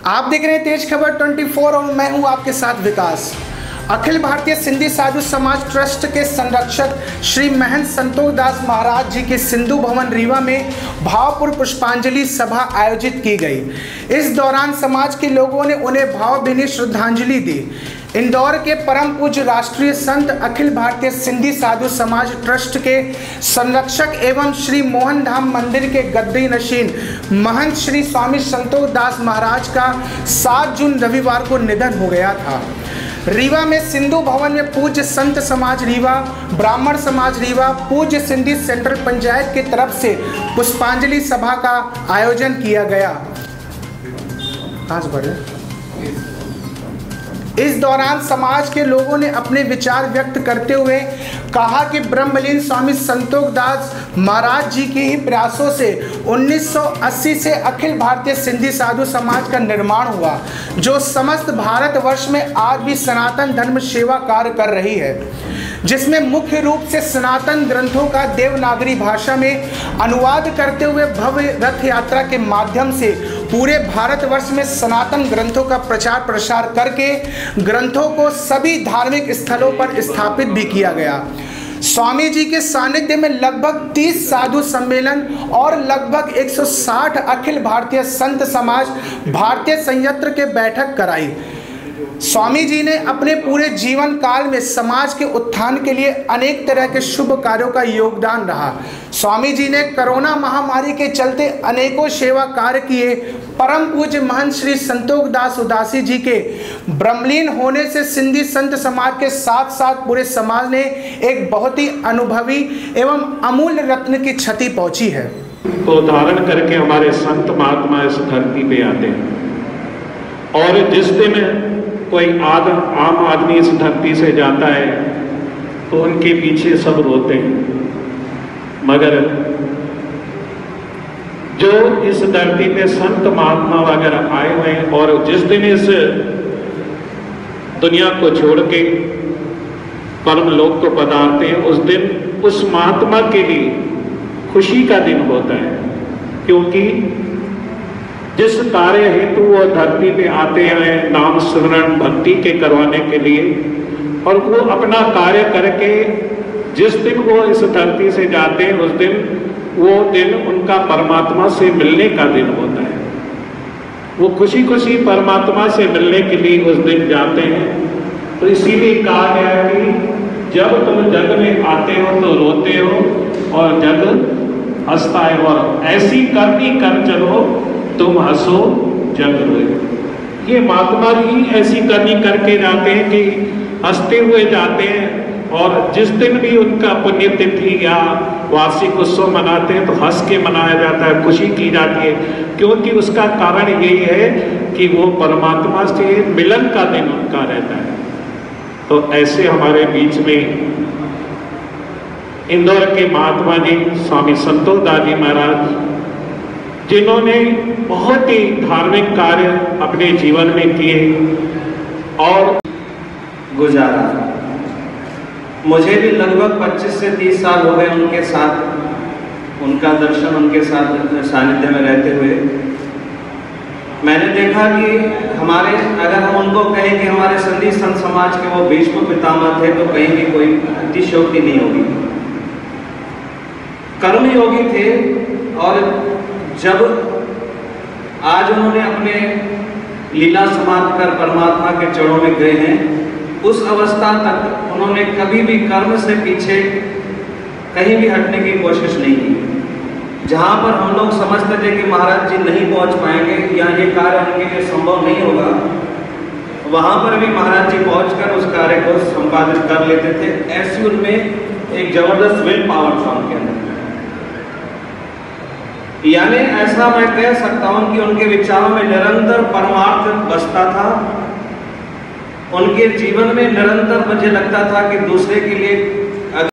आप देख रहे हैं तेज खबर 24 और मैं हूं आपके साथ विकास। अखिल भारतीय सिंधी साधु समाज ट्रस्ट के संरक्षक श्री महंत संतोष दास महाराज जी के सिंधु भवन रीवा में भावपूर्ण पुष्पांजलि सभा आयोजित की गई। इस दौरान समाज के लोगों ने उन्हें भावभीनी श्रद्धांजलि दी। इंदौर के परम पूज्य राष्ट्रीय संत अखिल भारतीय सिंधी साधु समाज ट्रस्ट के संरक्षक एवं श्री मोहन धाम मंदिर के गद्दी नशीन महंत श्री स्वामी संतोष दास महाराज का 7 जून रविवार को निधन हो गया था। रीवा में सिंधु भवन में पूज्य संत समाज रीवा, ब्राह्मण समाज रीवा, पूज्य सिंधी सेंट्रल पंचायत की तरफ से पुष्पांजलि सभा का आयोजन किया गया। इस दौरान समाज के लोगों ने अपने विचार व्यक्त करते हुए कहा कि ब्रह्मलीन स्वामी संतोष दास महाराज जी के ही प्रयासों से 1980 से अखिल भारतीय सिंधी साधु समाज का निर्माण हुआ, जो समस्त भारतवर्ष में आज भी सनातन धर्म सेवा कार्य कर रही है, जिसमें मुख्य रूप से सनातन ग्रंथों का देवनागरी भाषा में अनुवाद करते हुए भव्य रथ यात्रा के माध्यम से पूरे भारतवर्ष में सनातन ग्रंथों का प्रचार प्रसार करके ग्रंथों को सभी धार्मिक स्थलों पर स्थापित भी किया गया। स्वामी जी के सानिध्य में लगभग 30 साधु सम्मेलन और लगभग 160 अखिल भारतीय संत समाज भारतीय संयंत्र के बैठक कराई। स्वामी जी ने अपने पूरे जीवन काल में समाज के उत्थान के लिए अनेक तरह के शुभ कार्यों का योगदान रहा। स्वामी जी ने कोरोना महामारी के चलते अनेकों सेवा कार्य किए। परम पूज्य महंत श्री संतोष दास उदासी जी के ब्रह्मलीन होने से सिंधी संत समाज के साथ साथ पूरे समाज ने एक बहुत ही अनुभवी एवं अमूल्य रत्न की क्षति पहुंची है। तो धारण करके हमारे संत महात्मा इस धरती पे आते हैं और जिस दिन कोई आम आदमी इस धरती से जाता है तो उनके पीछे सब रोते हैं, मगर जो इस धरती पे संत महात्मा वगैरह आए हुए हैं और जिस दिन इस दुनिया को छोड़ के परम लोक को पधारते हैं, उस दिन उस महात्मा के लिए खुशी का दिन होता है, क्योंकि जिस कार्य हेतु वो धरती पे आते हैं नाम स्मरण भक्ति के करवाने के लिए, और वो अपना कार्य करके जिस दिन वो इस धरती से जाते हैं उस दिन वो दिन उनका परमात्मा से मिलने का दिन होता है। वो खुशी खुशी परमात्मा से मिलने के लिए उस दिन जाते हैं। तो इसीलिए कहा गया है कि जब तुम जग में आते हो तो रोते हो और जग हंसता है, और ऐसी करनी कर चलो तुम हंसो जग रोए। ये महात्मा ही ऐसी करनी करके जाते हैं कि हंसते हुए जाते हैं, और जिस दिन भी उनका पुण्यतिथि या वार्षिक उत्सव मनाते हैं तो हंस के मनाया जाता है, खुशी की जाती है, क्योंकि उसका कारण यही है कि वो परमात्मा से मिलन का दिन उनका रहता है। तो ऐसे हमारे बीच में इंदौर के महात्मा जी स्वामी संतोष दास जी महाराज, जिन्होंने बहुत ही धार्मिक कार्य अपने जीवन में किए और गुजारा। मुझे भी लगभग 25 से 30 साल हो गए उनके साथ, उनका दर्शन उनके साथ सानिध्य में रहते हुए। मैंने देखा कि हमारे, अगर हम उनको कहें कि हमारे सिंधी संत समाज के वो भीष्म पितामह थे, तो कहीं भी कोई अतिशयोक्ति नहीं होगी। कर्मयोगी थे, और जब आज उन्होंने अपने लीला समाप्त कर परमात्मा के चरणों में गए हैं, उस अवस्था तक उन्होंने कभी भी कर्म से पीछे कहीं भी हटने की कोशिश नहीं की। जहाँ पर हम लोग समझते थे कि महाराज जी नहीं पहुँच पाएंगे या ये कार्य उनके लिए संभव नहीं होगा, वहाँ पर भी महाराज जी पहुँचकर उस कार्य को संपादित कर लेते थे। ऐसी उनमें एक जबरदस्त विल पावर था उनके अंदर। यानी ऐसा मैं कह सकता हूं कि उनके विचारों में निरंतर परमार्थ बसता था। उनके जीवन में निरंतर मुझे लगता था कि दूसरे के लिए